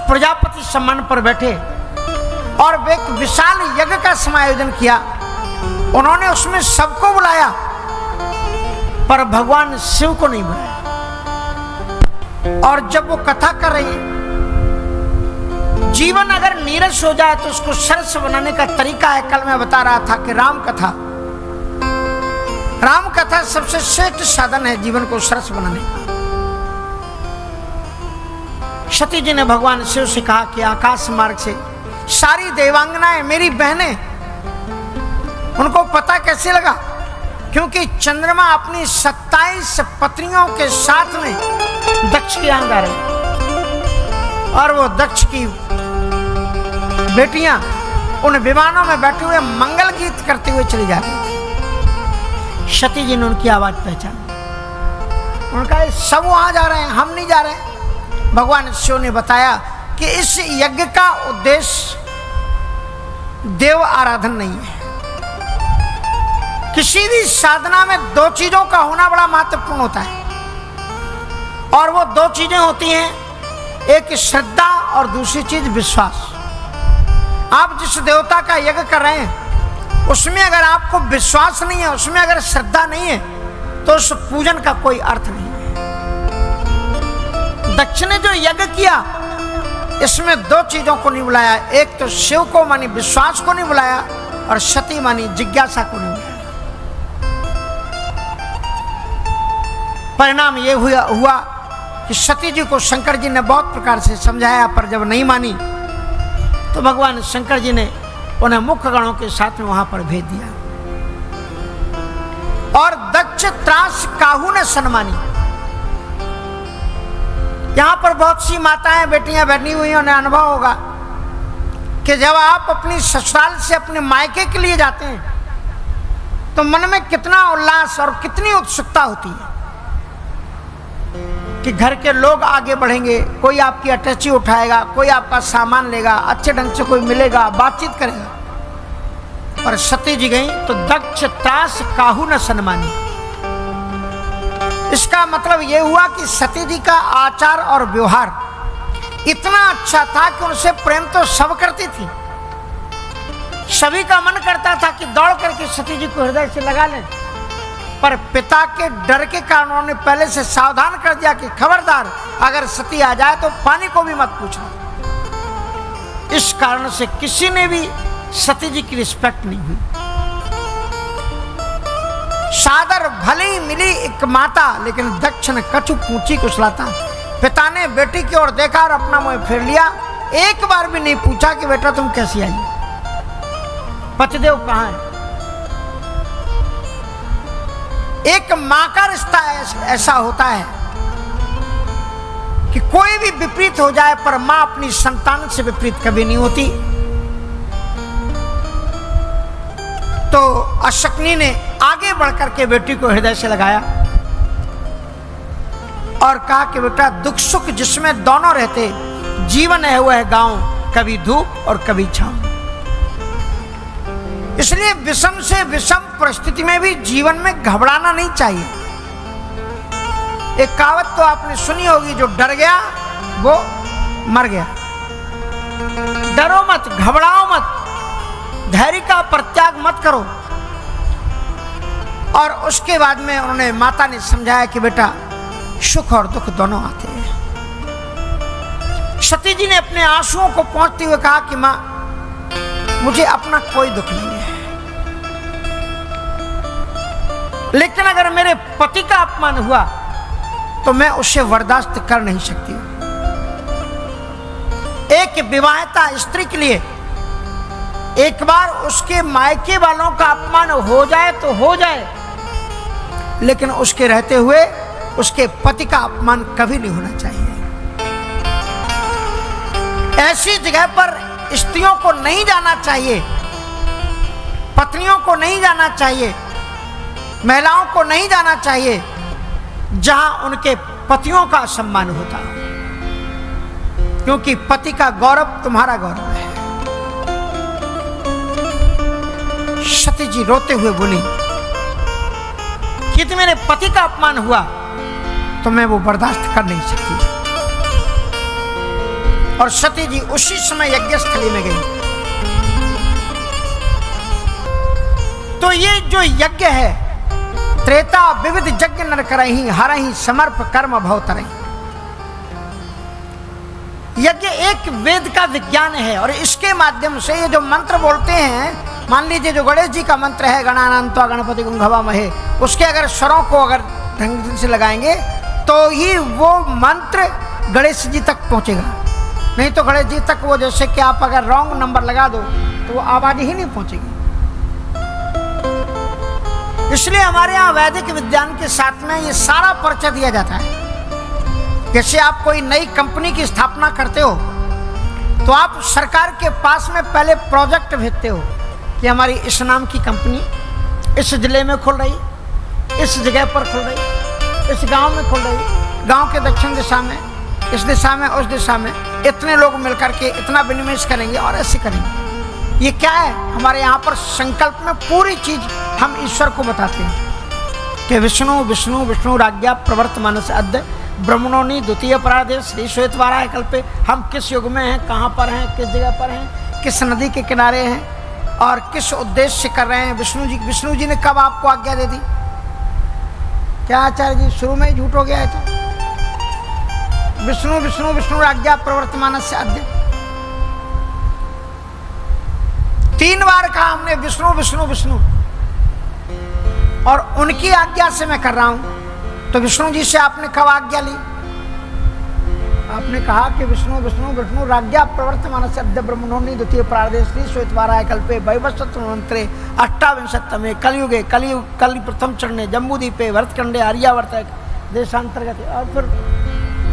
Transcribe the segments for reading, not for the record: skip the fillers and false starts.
प्रजापति सम्मान पर बैठे और वे एक विशाल यज्ञ का समायोजन किया। उन्होंने उसमें सबको बुलाया पर भगवान शिव को नहीं बुलाया। और जब वो कथा कर रही, जीवन अगर नीरस हो जाए तो उसको सरस बनाने का तरीका है। कल मैं बता रहा था कि राम कथा सबसे श्रेष्ठ साधन है जीवन को सरस बनाने का। सती जी ने भगवान शिव से कहा कि आकाश मार्ग से सारी देवांगनाएं मेरी बहनें, उनको पता कैसे लगा? क्योंकि चंद्रमा अपनी 27 पत्नियों के साथ में दक्ष के यहाँ जा रहे और वो दक्ष की बेटियां उन विमानों में बैठे हुए मंगल गीत करते हुए चली जा रही थी। सती जी ने उनकी आवाज पहचानी। उनका सब वहां जा रहे हैं, हम नहीं जा रहे। भगवान शिव ने बताया कि इस यज्ञ का उद्देश्य देव आराधन नहीं है। किसी भी साधना में दो चीजों का होना बड़ा महत्वपूर्ण होता है और वो दो चीजें होती हैं, एक श्रद्धा और दूसरी चीज विश्वास। आप जिस देवता का यज्ञ कर रहे हैं उसमें अगर आपको विश्वास नहीं है, उसमें अगर श्रद्धा नहीं है तो उस पूजन का कोई अर्थ नहीं है। दक्ष ने जो यज्ञ किया इसमें दो चीजों को नहीं बुलाया, एक तो शिव को मानी विश्वास को नहीं बुलाया और सती मानी जिज्ञासा को नहीं बुलाया। परिणाम ये हुआ कि सती जी को शंकर जी ने बहुत प्रकार से समझाया, पर जब नहीं मानी तो भगवान शंकर जी ने उन्हें मुख्य गणों के साथ में वहां पर भेज दिया और दक्ष त्रास काहू ने सन्मानी। यहां पर बहुत सी माताएं बेटियां बैठी हुई, उन्हें अनुभव होगा कि जब आप अपनी ससुराल से अपने मायके के लिए जाते हैं तो मन में कितना उल्लास और कितनी उत्सुकता होती है कि घर के लोग आगे बढ़ेंगे, कोई आपकी अटैची उठाएगा, कोई आपका सामान लेगा, अच्छे ढंग से कोई मिलेगा, बातचीत करेगा। पर सती जी गई तो दक्ष त्रास काहू न सन्मानी। इसका मतलब यह हुआ कि सती जी का आचार और व्यवहार इतना अच्छा था कि उनसे प्रेम तो सब करती थी। सभी का मन करता था कि दौड़ करके सती जी को हृदय से लगा लें, पर पिता के डर के कारण उन्होंने पहले से सावधान कर दिया कि खबरदार, अगर सती आ जाए तो पानी को भी मत पूछना। इस कारण से किसी ने भी सती जी की रिस्पेक्ट नहीं हुई। सादर भली मिली एक माता, लेकिन दक्ष ने कछु पूछी कुशलाता। पिता ने बेटी की ओर देखा और अपना मुंह फेर लिया, एक बार भी नहीं पूछा कि बेटा तुम कैसी आई, पतिदेव कहाँ है। एक मां का रिश्ता ऐसा होता है कि कोई भी विपरीत हो जाए पर मां अपनी संतान से विपरीत कभी नहीं होती। तो अशक्नी ने आगे बढ़कर के बेटी को हृदय से लगाया और कहा कि बेटा दुख सुख जिसमें दोनों रहते, जीवन है वह गांव, कभी धूप और कभी छांव। इसलिए विषम से विषम परिस्थिति में भी जीवन में घबराना नहीं चाहिए। एक कहावत तो आपने सुनी होगी, जो डर गया वो मर गया। डरो मत, घबराओ मत, धैर्य का परित्याग मत करो। और उसके बाद में उन्होंने, माता ने समझाया कि बेटा सुख और दुख दोनों आते हैं। सती जी ने अपने आंसुओं को पोंछते हुए कहा कि मां, मुझे अपना कोई दुख नहीं है, लेकिन अगर मेरे पति का अपमान हुआ तो मैं उसे बर्दाश्त कर नहीं सकती। एक विवाहिता स्त्री के लिए एक बार उसके मायके वालों का अपमान हो जाए तो हो जाए, लेकिन उसके रहते हुए उसके पति का अपमान कभी नहीं होना चाहिए। ऐसी जगह पर स्त्रियों को नहीं जाना चाहिए, पत्नियों को नहीं जाना चाहिए, महिलाओं को नहीं जाना चाहिए जहां उनके पतियों का सम्मान होता, क्योंकि पति का गौरव तुम्हारा गौरव है। सती जी रोते हुए बोली कि यदि मेरे पति का अपमान हुआ तो मैं वो बर्दाश्त कर नहीं सकती। और सती जी उसी समय यज्ञ स्थली में गई। तो ये जो यज्ञ है, त्रेता विविध यज्ञ नर करहि, हरहि समर्प कर्म भव तरहि। यज्ञ एक वेद का विज्ञान है और इसके माध्यम से ये जो मंत्र बोलते हैं, मान लीजिए जो गणेश जी का मंत्र है गणानान्त्वा गणपति हवामहे, उसके अगर स्वरों को अगर ढंग से लगाएंगे तो ही वो मंत्र गणेश जी तक पहुंचेगा। नहीं तो गणेश जी तक वो जैसे कि आप अगर रॉन्ग नंबर लगा दो तो वो आवाज ही नहीं पहुंचेगी। इसलिए हमारे यहाँ वैदिक विज्ञान के साथ में ये सारा परिचय दिया जाता है। जैसे आप कोई नई कंपनी की स्थापना करते हो तो आप सरकार के पास में पहले प्रोजेक्ट भेजते हो कि हमारी इस नाम की कंपनी इस जिले में खुल रही, इस जगह पर खुल रही, इस गांव में खुल रही, गांव के दक्षिण दिशा में, इस दिशा में, उस दिशा में, इतने लोग मिलकर के इतना विनिवेश करेंगे और ऐसे करेंगे। ये क्या है? हमारे यहाँ पर संकल्प में पूरी चीज हम ईश्वर को बताते हैं कि विष्णु विष्णु विष्णु राज्ञा प्रवर्तमान से अद्य ब्रह्मणोनि द्वितीय परादेश श्री श्वेतवाराय कल्पे। हम किस युग में हैं, कहाँ पर हैं, किस जगह पर हैं, किस नदी के किनारे हैं और किस उद्देश्य से कर रहे हैं। विष्णु जी ने कब आपको आज्ञा दे दी? क्या आचार्य जी शुरू में ही झूठ हो गया है? तो विष्णु विष्णु विष्णु आज्ञा प्रवर्तमान से अद्य 3 बार कहा हमने विष्णु विष्णु विष्णु, और उनकी आज्ञा से मैं कर रहा हूं। तो विष्णु जी से आपने कब आज्ञा ली? आपने कहा कि विष्णु विष्णु विष्णु राज्ञा प्रवर्तमान से अद्य ब्रह्मणोनि द्वितीय परादेश श्री श्वेतवाराय कल्पे वैवस्वत मंत्रे अष्टाविंशतमे कलयुगे कलि प्रथम चरणे जम्बूद्वीपे भरतखंडे आर्यावर्त देशांतर्गत, और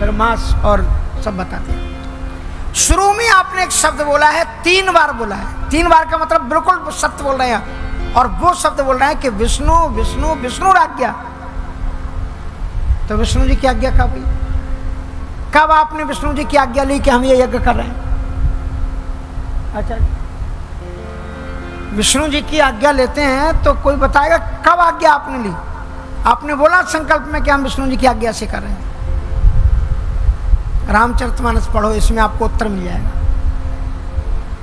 फिर मास और सब बताते हैं। शुरू में आपने एक शब्द बोला है, 3 बार बोला है। 3 बार का मतलब बिल्कुल सत्य बोल रहे हैं, और वो शब्द बोल रहे हैं कि विष्णु विष्णु विष्णु राज्ञा। तो विष्णु जी की आज्ञा कब हुई? कब आपने विष्णु जी की आज्ञा ली कि हम ये यज्ञ कर रहे हैं? अच्छा, विष्णु जी की आज्ञा लेते हैं तो कोई बताएगा कब आज्ञा आपने ली? आपने बोला संकल्प में कि हम विष्णु जी की आज्ञा से कर रहे हैं। रामचरितमानस पढ़ो, इसमें आपको उत्तर मिल जाएगा।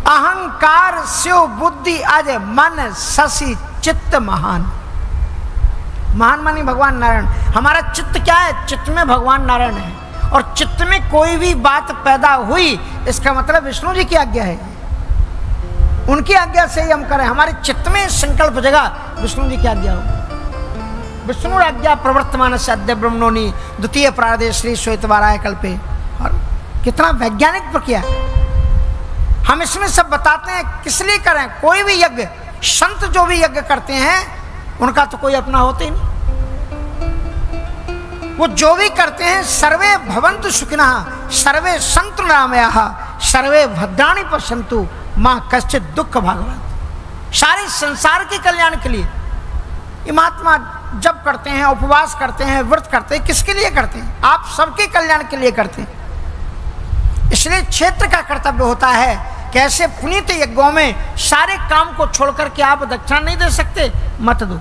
अहंकार स्यो बुद्धि अज मन शशि चित्त महान। महान मानी भगवान नारायण। हमारा चित्त क्या है? चित्त में भगवान नारायण है, और चित्त में कोई भी बात पैदा हुई इसका मतलब विष्णु जी की आज्ञा है। उनकी आज्ञा से ही हम करें। हमारे चित्त में संकल्प जगह विष्णु जी की आज्ञा हो। विष्णु आज्ञा प्रवर्तमान से अद्य ब्रह्मणोनि द्वितीय परादेश श्री श्वेतवाराय कल्पे। और कितना वैज्ञानिक प्रक्रिया है। हम इसमें सब बताते हैं किस लिए करें। कोई भी यज्ञ, संत जो भी यज्ञ करते हैं उनका तो कोई अपना होते ही नहीं। वो जो भी करते हैं सर्वे भवन्तु सुखिनः सर्वे सन्तु निरामयाः सर्वे भद्राणि पश्यन्तु मां कश्चित् दुःख भाग्भवत्। सारे संसार के कल्याण के लिए ये महात्मा जब करते हैं, उपवास करते हैं, व्रत करते हैं, किसके लिए करते हैं? आप सबके कल्याण के लिए करते हैं। इसलिए क्षेत्र का कर्तव्य होता है कि ऐसे पुनीत यज्ञों में सारे काम को छोड़कर के आप दक्षिणा नहीं दे सकते, मत दो।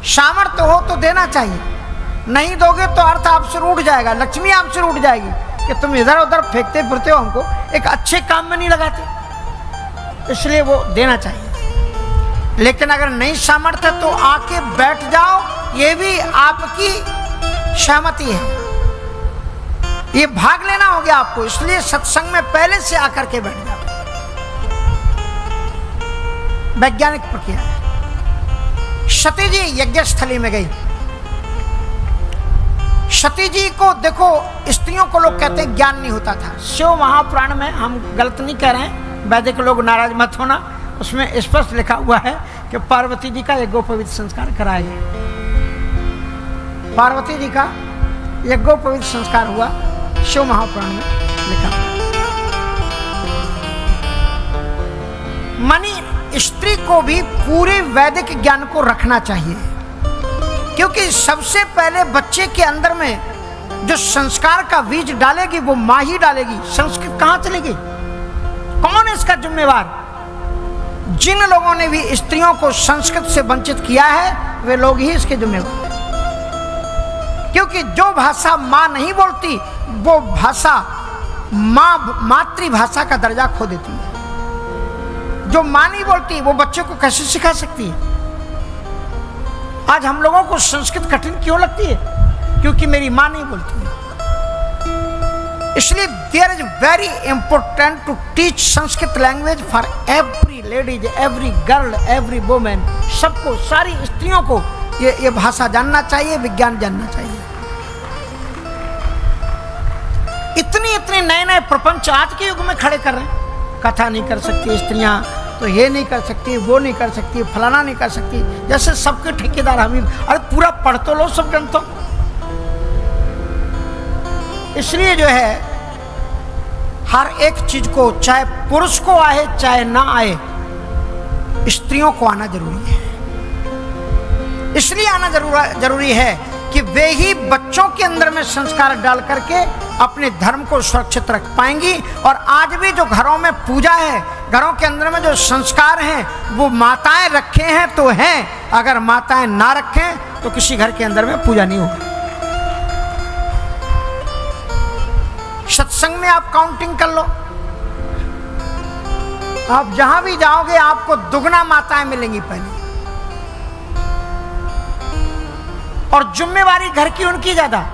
सामर्थ्य हो तो देना चाहिए, नहीं दोगे तो अर्थ आपसे रूठ जाएगा, लक्ष्मी आपसे रूठ जाएगी कि तुम इधर उधर फेंकते फिरते हो, हमको एक अच्छे काम में नहीं लगाते। इसलिए वो देना चाहिए। लेकिन अगर नहीं सामर्थ्य तो आके बैठ जाओ, ये भी आपकी सहमति है। ये भाग लेना हो गया आपको, इसलिए सत्संग में पहले से आकर के बैठ जाओ। वैज्ञानिक प्रक्रिया है। सती जी यज्ञ स्थली में गई। सती जी को देखो, स्त्रियों को लोग कहते हैं ज्ञान नहीं होता था। शिव महापुराण में, हम गलत नहीं कह रहे हैं, वैदिक लोग नाराज मत होना, उसमें स्पष्ट लिखा हुआ है कि पार्वती जी का यज्ञोपवीत संस्कार कराया गया। पार्वती जी का यज्ञोपवीत संस्कार हुआ, शिव महापुराण में लिखा। मानी स्त्री को भी पूरे वैदिक ज्ञान को रखना चाहिए, क्योंकि सबसे पहले बच्चे के अंदर में जो संस्कार का बीज डालेगी वो माँ ही डालेगी। संस्कृत कहाँ चलेगी? कौन है इसका जिम्मेवार? जिन लोगों ने भी स्त्रियों को संस्कृत से वंचित किया है वे लोग ही इसके जिम्मेवार हैं। क्योंकि जो भाषा माँ नहीं बोलती वो भाषा मातृभाषा का दर्जा खो देती है। जो माँ नहीं बोलती वो बच्चे को कैसे सिखा सकती है? आज हम लोगों को संस्कृत कठिन क्यों लगती है? क्योंकि मेरी माँ नहीं बोलती है। इसलिए there is very important to teach Sanskrit language for every ladies, every girl, every women. सबको, सारी स्त्रियों को ये भाषा जानना चाहिए, विज्ञान जानना चाहिए। इतने नए नए प्रपंच आज के युग में खड़े कर रहे हैं। कथा नहीं कर सकती स्त्रियां, तो ये नहीं कर सकती, वो नहीं कर सकती, फलाना नहीं कर सकती, जैसे सबके ठेकेदार हम ही। अरे पूरा पढ़ तो लो सब ग्रंथों। इसलिए जो है हर एक चीज को, चाहे पुरुष को आए चाहे ना आए, स्त्रियों को आना जरूरी है। इसलिए आना जरूरी है कि वे ही बच्चों के अंदर में संस्कार डाल करके अपने धर्म को सुरक्षित रख पाएंगी। और आज भी जो घरों में पूजा है, घरों के अंदर में जो संस्कार हैं, वो माताएं रखे हैं तो हैं। अगर माताएं ना रखें तो किसी घर के अंदर में पूजा नहीं होगी। सत्संग में आप काउंटिंग कर लो, आप जहां भी जाओगे आपको दुगना माताएं मिलेंगी पहले। और जिम्मेवारी घर की उनकी ज्यादा।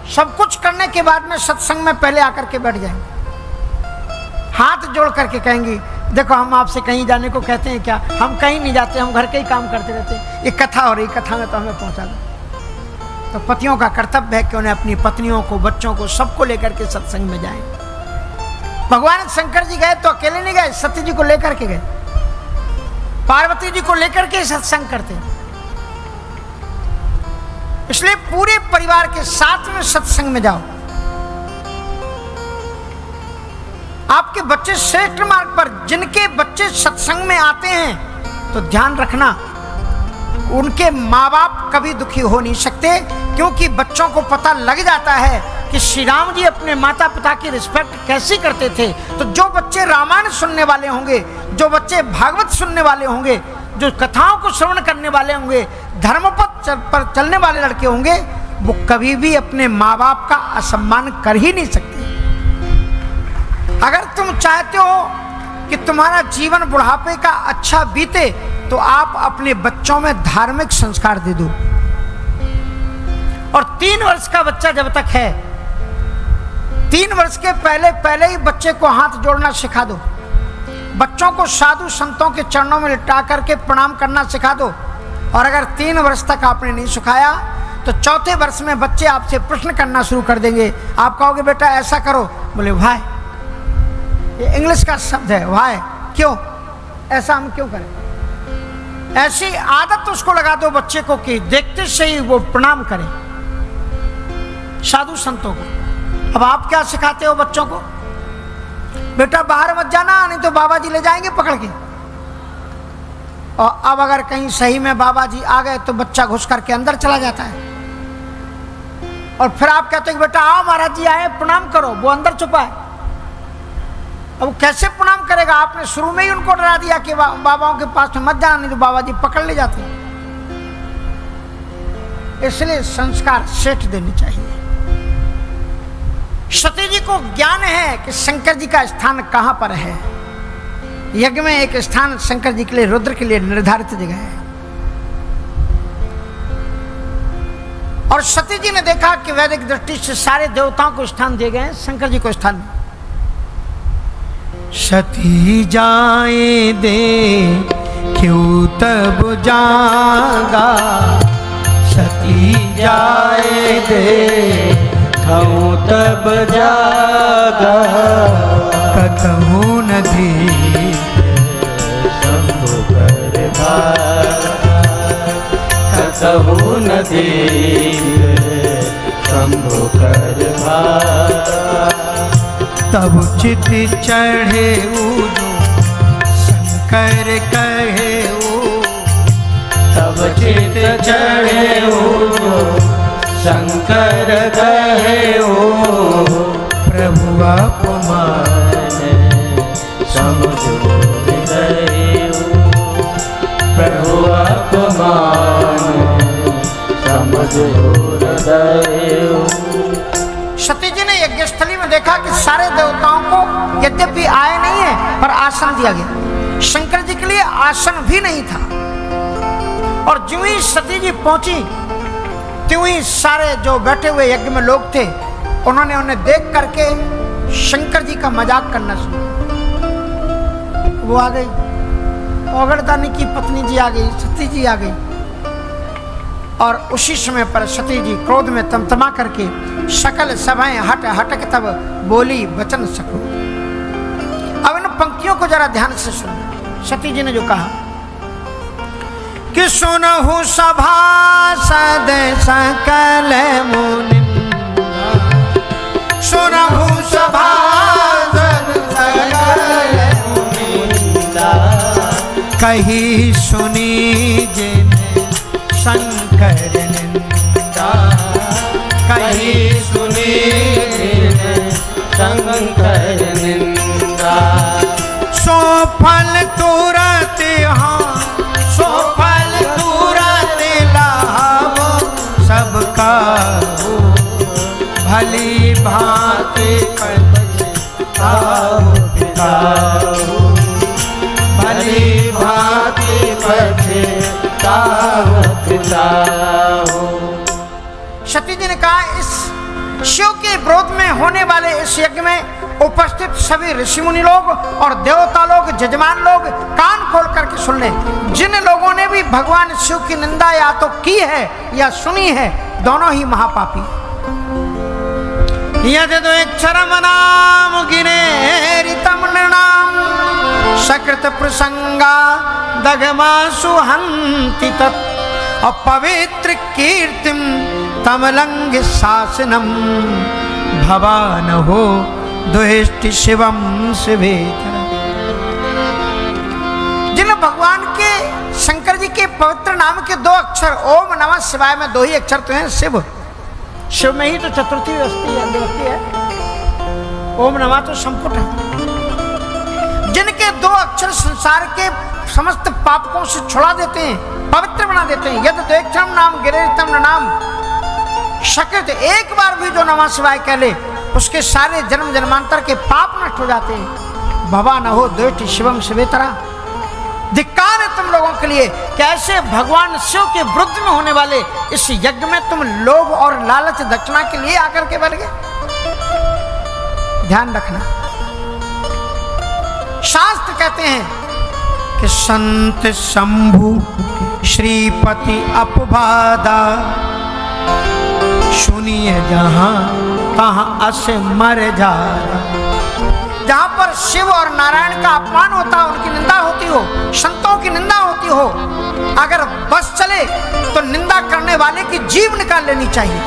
सब कुछ करने के बाद में सत्संग में पहले आकर के बैठ जाएंगे, हाथ जोड़ करके कहेंगी, देखो हम आपसे कहीं जाने को कहते हैं क्या? हम कहीं नहीं जाते, हम घर के ही काम करते रहते हैं। ये कथा हो रही, कथा में तो हमें पहुंचा दो। तो पतियों का कर्तव्य है कि उन्हें अपनी पत्नियों को, बच्चों को, सबको लेकर के सत्संग में जाएं। भगवान शंकर जी गए तो अकेले नहीं गए, सती जी को लेकर के गए, पार्वती जी को लेकर के सत्संग करते। इसलिए पूरे परिवार के साथ में सत्संग में जाओ। आपके बच्चे श्रेष्ठ मार्ग पर, जिनके बच्चे सत्संग में आते हैं तो ध्यान रखना, उनके माँ बाप कभी दुखी हो नहीं सकते, क्योंकि बच्चों को पता लग जाता है कि श्री राम जी अपने माता पिता की रिस्पेक्ट कैसे करते थे। तो जो बच्चे रामायण सुनने वाले होंगे, जो बच्चे भागवत सुनने वाले होंगे, जो कथाओं को श्रवण करने वाले होंगे, धर्मपथ पर चलने वाले लड़के होंगे, वो कभी भी अपने माँ बाप का असम्मान कर ही नहीं सकते। अगर तुम चाहते हो कि तुम्हारा जीवन बुढ़ापे का अच्छा बीते, तो आप अपने बच्चों में धार्मिक संस्कार दे दो। और 3 वर्ष का बच्चा जब तक है, 3 वर्ष के पहले ही बच्चे को हाथ जोड़ना सिखा दो। बच्चों को साधु संतों के चरणों में लिटा करके प्रणाम करना सिखा दो। और अगर 3 वर्ष तक आपने नहीं सिखाया तो 4थे वर्ष में बच्चे आपसे प्रश्न करना शुरू कर देंगे। आप कहोगे बेटा ऐसा करो, बोले वाई, ये इंग्लिश का शब्द है वाई, क्यों ऐसा हम क्यों करें? ऐसी आदत उसको लगा दो बच्चे को कि देखते से ही वो प्रणाम करे साधु संतों को। अब आप क्या सिखाते हो बच्चों को? बेटा बाहर मत जाना, नहीं तो बाबा जी ले जाएंगे पकड़ के। और अब अगर कहीं सही में बाबा जी आ गए तो बच्चा घुस करके अंदर चला जाता है। और फिर आप कहते हो बेटा आओ महाराज जी आए, प्रणाम करो, वो अंदर छुपा है। अब वो कैसे प्रणाम करेगा? आपने शुरू में ही उनको डरा दिया कि बाबाओं के पास में मत जाना, नहीं तो बाबा जी पकड़ ले जाते हैं। इसलिए संस्कार सेठ देने चाहिए। सती जी को ज्ञान है कि शंकर जी का स्थान कहां पर है। यज्ञ में एक स्थान शंकर जी के लिए, रुद्र के लिए निर्धारित जगह है। और सती जी ने देखा कि वैदिक दृष्टि से सारे देवताओं को स्थान दिए गए हैं, शंकर जी को स्थान। सती जाए दे क्यों तब जागा, सती जाए दे क्यों तब जागा, कतहु न दे शंभु कर कतहु न दे शंभु कर। तब चित चढ़े जो शंकर कहे ओ, तब चित चढ़े जो शंकर कहे ओ, प्रभु अपमान समझो हृदय, प्रभु अपमान समझो हृदय। सती जी ने यज्ञस्थली में देखा कि सारे देवताओं को यद्यपि आए नहीं है पर आसन दिया गया, शंकर जी के लिए आसन भी नहीं था। और ज्यों ही सती जी पहुंची त्यों ही सारे जो बैठे हुए यज्ञ में लोग थे उन्होंने उन्हें देख करके शंकर जी का मजाक करना शुरू। वो आ गई, औगड़दानी की पत्नी जी आ गई, सती जी आ गई। और उसी समय पर सती जी क्रोध में तमतमा करके सकल सभाएं हट हटक तब बोली वचन सको। अब इन पंक्तियों को जरा ध्यान से सुनो। सती जी ने जो कहा कि सुनहु सभासद सकल मुनिंदा, सुनहु सभासद सकल मुनिंदा, कही सुनी जिन शंकर निंदा, कही सुनी जिन शंकर निंदा। सो फल तुरंत हाँ, सो फल तुरंत लाभ सबका हो, भली भांति पछताओ पिताओ, भली भांति पछताओ पिताओ। सती जी ने कहा इस शिव के विरोध में होने वाले इस यज्ञ में उपस्थित सभी ऋषि मुनि लोग और देवता लोग, जजमान लोग कान खोल करके सुन ले। जिन लोगों ने भी भगवान शिव की निंदा या तो की है या सुनी है, दोनों ही महापापी। यदि तो एक क्षरम नाम गिने रितम नाम सकृत प्रसंगा दगमा सुहंति तत्, अपवित्र कीर्तिम तमलंग शासनम भवान हो दुष्टि शिवम शिवेतर। जिन भगवान के शंकर जी के पवित्र नाम के दो अक्षर ओम नमः शिवाय में दो ही अक्षर तो हैं शिव, शिव में ही तो चतुर्थी व्यवस्थी है। ओम नमः तो संपुट है। जिनके दो अक्षर संसार के समस्त पापों से छुड़ा देते हैं, पवित्र बना देते हैं। यदि द्वेक्षम नाम गिरेतम नाम शकृत, एक बार भी जो नमः शिवाय कह ले उसके सारे जन्म जन्मांतर के पाप नष्ट हो जाते हैं। भवा न हो द्वेष्टि शिवम शिवेतरा। धिक्कार है तुम लोगों के लिए कि ऐसे भगवान शिव के विरुद्ध में होने वाले इस यज्ञ में तुम लोभ और लालच दक्षिणा के लिए आकर के बैठ गए। ध्यान रखना, शास्त्र कहते हैं कि संत शंभु श्रीपति अपवादा, सुनिए जहां तहां अस मर जा। जहां पर शिव और नारायण का अपमान होता हो, उनकी निंदा होती हो, संतों की निंदा होती हो, अगर बस चले तो निंदा करने वाले की जीव निकाल लेनी चाहिए।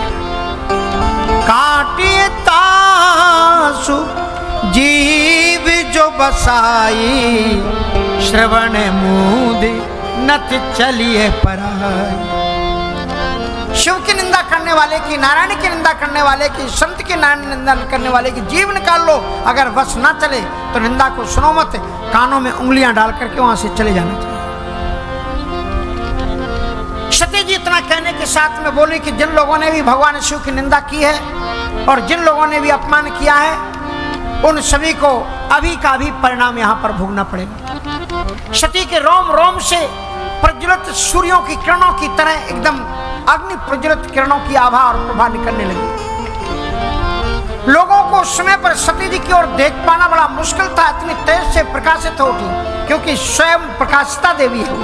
काटिए तासु जीव जो बसाई, श्रवण मूद नत चलिए पराई। शिव की निंदा करने वाले की, नारायण की निंदा करने वाले की, संत की निंदा करने वाले की जीव निकाल लो। अगर बस ना चले तो निंदा को सुनो मत, कानों में उंगलियां डाल करके वहां से चले जाना चाहिए। सती जी इतना कहने के साथ में बोली कि जिन लोगों ने भी भगवान शिव की निंदा की है और जिन लोगों ने भी अपमान किया है, उन सभी को अभी का भी परिणाम यहाँ पर भोगना पड़ेगा। सती के रोम रोम से प्रज्वलित सूर्यों की किरणों की तरह एकदम अग्नि प्रज्वलित किरणों की आभा और प्रभा निकलने लगी। लोगों को उस समय पर सती जी की ओर देख पाना बड़ा मुश्किल था, इतनी तेज से प्रकाशित हो उठी, क्योंकि स्वयं प्रकाशिता देवी है।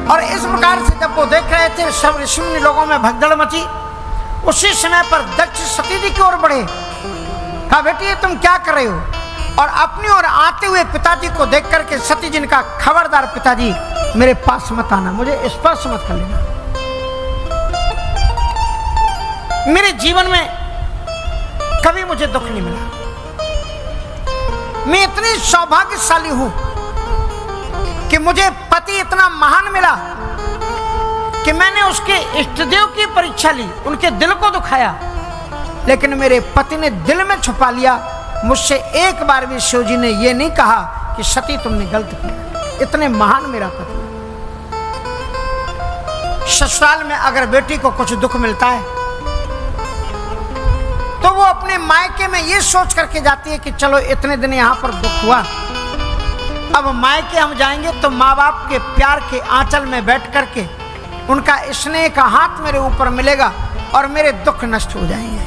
और इस प्रकार से जब वो देख रहे थे, सब ऋषि मुनि लोगों में भगदड़ मची। उसी समय पर दक्ष सती जी की ओर बढ़े, कहा बेटी तुम क्या कर रहे हो? और अपनी ओर आते हुए पिताजी को देख करके सती जी ने कहा खबरदार पिताजी, मेरे पास मत आना, मुझे स्पर्श मत कर लेना। मेरे जीवन में कभी मुझे दुख नहीं मिला। मैं इतनी सौभाग्यशाली हूं कि मुझे पति इतना महान मिला कि मैंने उसके इष्टदेव की परीक्षा ली, उनके दिल को दुखाया, लेकिन मेरे पति ने दिल में छुपा लिया। मुझसे एक बार भी शिव जी ने यह नहीं कहा कि सती तुमने गलत किया। इतने महान मेरा पति। ससुराल में अगर बेटी को कुछ दुख मिलता है तो वो अपने मायके में ये सोच करके जाती है कि चलो इतने दिन यहाँ पर दुख हुआ, अब मायके हम जाएंगे तो माँ बाप के प्यार के आंचल में बैठ करके उनका स्नेह का हाथ मेरे ऊपर मिलेगा और मेरे दुख नष्ट हो जाएंगे।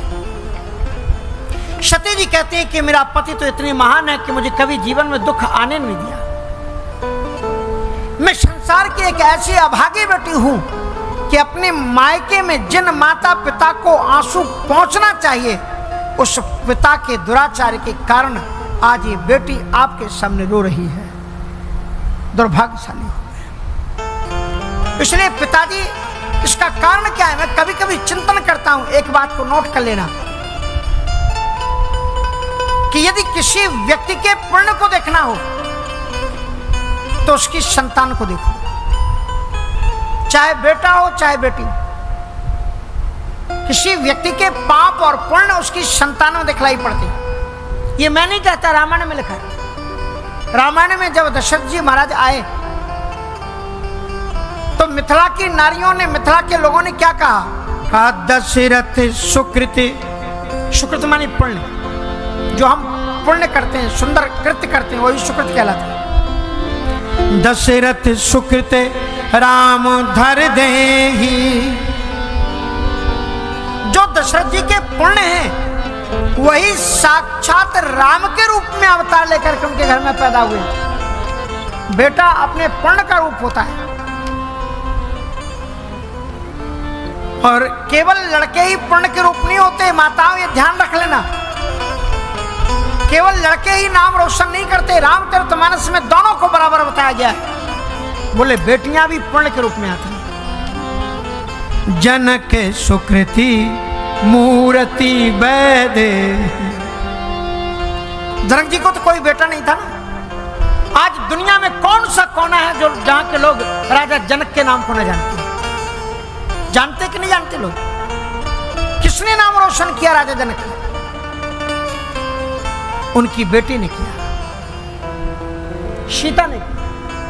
सती जी कहते हैं कि मेरा पति तो इतनी महान है कि मुझे कभी जीवन में दुख आने नहीं दिया। मैं संसार की एक ऐसी अभागी बेटी हूं कि अपने मायके में जिन माता पिता को आंसू पहुंचना चाहिए, उस पिता के दुराचार के कारण आज ये बेटी आपके सामने रो रही है। दुर्भाग्यशाली हो गए। इसलिए पिताजी, इसका कारण क्या है? मैं कभी कभी चिंतन करता हूं, एक बात को नोट कर लेना कि यदि किसी व्यक्ति के पुण्य को देखना हो तो उसकी संतान को देखो, चाहे बेटा हो चाहे बेटी हो। किसी व्यक्ति के पाप और पुण्य उसकी संतान में दिखलाई पड़ते। ये मैं नहीं कहता, रामायण में लिखा है। रामायण में जब दशरथ जी महाराज आए तो मिथिला की नारियों ने, मिथिला के लोगों ने क्या कहा? दशरथ सुकृति। सुकृत मानी पुण्य, जो हम पुण्य करते हैं, सुंदर कृत्य करते हैं, वही सुकृत कहलाता है। दशरथ सुकृत राम धर देहि। जो दशरथ जी के पुण्य हैं वही साक्षात राम के रूप में अवतार लेकर के उनके घर में पैदा हुए। बेटा अपने पुण्य का रूप होता है और केवल लड़के ही पुण्य के रूप नहीं होते। माताओं, ये ध्यान रख लेना, केवल लड़के ही नाम रोशन नहीं करते। रामचरितमानस में दोनों को बराबर बताया गया है। बोले बेटियां भी पुण्य के रूप में आती हैं। जनक सुकृति मूर्ति वैदे। जनक जी को तो कोई बेटा नहीं था ना। आज दुनिया में कौन सा कोना है जो जहां के लोग राजा जनक के नाम को न जानते? जानते कि नहीं जानते लोग? किसने नाम रोशन किया राजा जनक का? उनकी बेटी ने किया, सीता ने किया।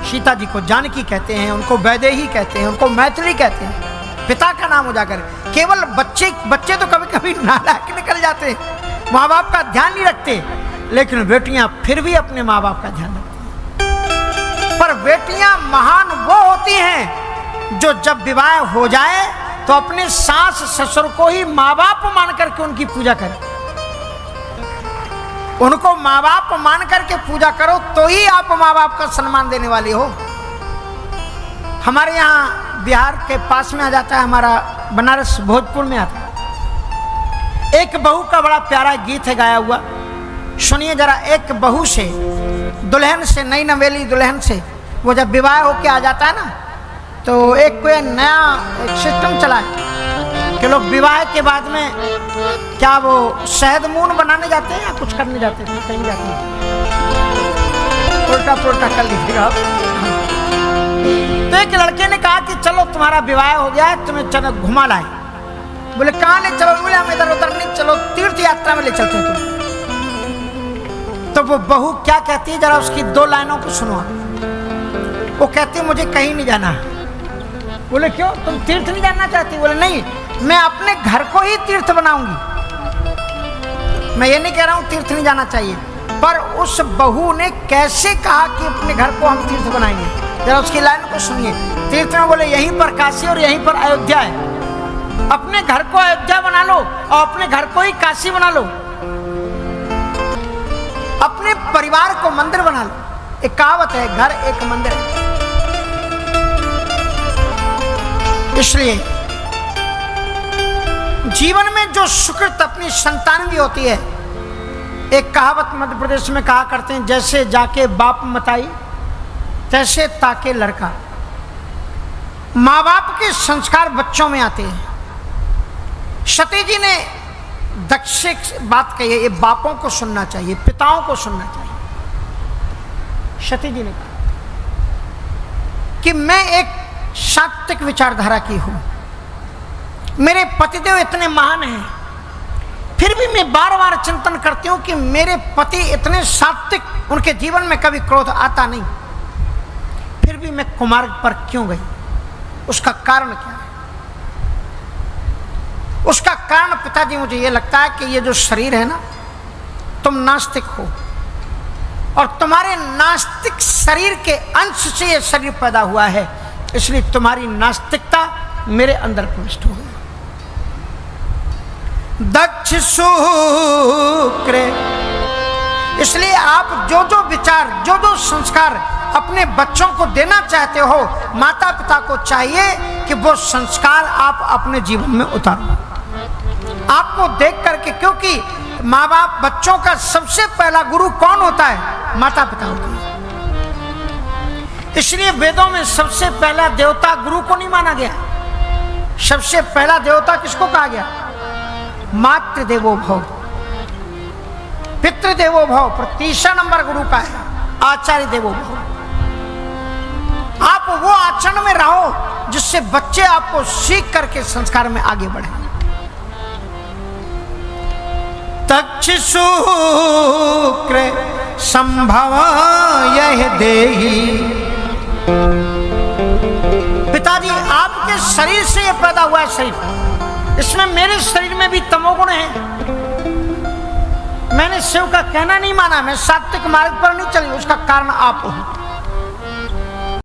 सीता जी को जानकी कहते हैं, उनको वैदेही कहते हैं, उनको मैथिली कहते हैं। पिता का नाम उजागर। केवल बच्चे तो कभी कभी नालायक निकल जाते हैं, माँ बाप का ध्यान नहीं रखते, लेकिन बेटियां फिर भी अपने माँ बाप का ध्यान रखती हैं। पर बेटियां महान वो होती हैं जो जब विवाह हो जाए तो अपने सास ससुर को ही माँ बाप मान करके उनकी पूजा करें। उनको माँ बाप मान करके पूजा करो तो ही आप माँ बाप का सम्मान देने वाले हो। हमारे यहाँ बिहार के पास में आ जाता है, हमारा बनारस भोजपुर में आता है। एक बहू का बड़ा प्यारा गीत है गाया हुआ, सुनिए जरा। एक बहू से, दुल्हन से, नई नवेली दुल्हन से वो जब विवाह होके आ जाता है ना, तो एक कोई नया एक सिस्टम चला है कि लोग विवाह के बाद में क्या वो शहद मून बनाने जाते हैं या कुछ करने जाते हैं, कहीं जाते हैं, उल्टा पुल्टा कर लीजिएगा आप। तो एक लड़के ने कहा कि चलो तुम्हारा विवाह हो गया है, तुम्हें चलो घुमा लाए। बोले कहाँ ले चलो? बोले हम इधर उधर नहीं, चलो तीर्थ यात्रा में ले चलते हैं तुम। तो वो बहू क्या कहती है, जरा उसकी दो लाइनों को सुनो। वो कहती मुझे कहीं नहीं जाना। बोले क्यों, तुम तीर्थ नहीं जाना चाहती? बोले नहीं, मैं अपने घर को ही तीर्थ बनाऊंगी। मैं ये नहीं कह रहा हूं तीर्थ नहीं जाना चाहिए, पर उस बहू ने कैसे कहा कि अपने घर को हम तीर्थ बनाएंगे? जरा उसकी लाइन को सुनिए। तीर्थ में बोले यहीं पर काशी और यहीं पर अयोध्या है। अपने घर को अयोध्या बना लो और अपने घर को ही काशी बना लो। अपने परिवार को मंदिर बना लो। एक कहावत है, घर एक मंदिर है। इसलिए जीवन में जो सुकृत अपनी संतान भी होती है, एक कहावत मध्य प्रदेश में कहा करते हैं, जैसे जाके बाप मताई तैसे ताके लड़का। माँ बाप के संस्कार बच्चों में आते हैं। सती जी ने दक्ष बात कही है, ये बापों को सुनना चाहिए, पिताओं को सुनना चाहिए। सती जी ने कहा कि मैं एक सात्विक विचारधारा की हूं, मेरे पतिदेव इतने महान हैं, फिर भी मैं बार बार चिंतन करती हूं कि मेरे पति इतने सात्विक, उनके जीवन में कभी क्रोध आता नहीं, फिर भी मैं कुमार्ग पर क्यों गई? उसका कारण क्या है? उसका कारण पिताजी मुझे ये लगता है कि ये जो शरीर है ना, तुम नास्तिक हो और तुम्हारे नास्तिक शरीर के अंश से ये शरीर पैदा हुआ है, इसलिए तुम्हारी नास्तिकता मेरे अंदर प्रविष्ट हो गई। दक्ष शुक्र, इसलिए आप जो जो विचार, जो जो संस्कार अपने बच्चों को देना चाहते हो, माता पिता को चाहिए कि वो संस्कार आप अपने जीवन में उतारो। आपको देख करके, क्योंकि माँ बाप बच्चों का सबसे पहला गुरु कौन होता है? माता पिता होते हैं। इसलिए वेदों में सबसे पहला देवता गुरु को नहीं माना गया। सबसे पहला देवता किसको कहा गया? मातृ देवो भव, पितृ देवो भव, पर तीसरा नंबर गुरु का है आचार्य देवो भव। आप वो आचरण में रहो जिससे बच्चे आपको सीख करके संस्कार में आगे बढ़े। तक्ष शुक्र संभव यह देही, पिताजी आपके शरीर से ये पैदा हुआ है शरीर, इसमें मेरे शरीर में भी तमोगुण है। मैंने शिव का कहना नहीं माना, मैं सात्विक मार्ग पर नहीं चली, उसका कारण आप हो।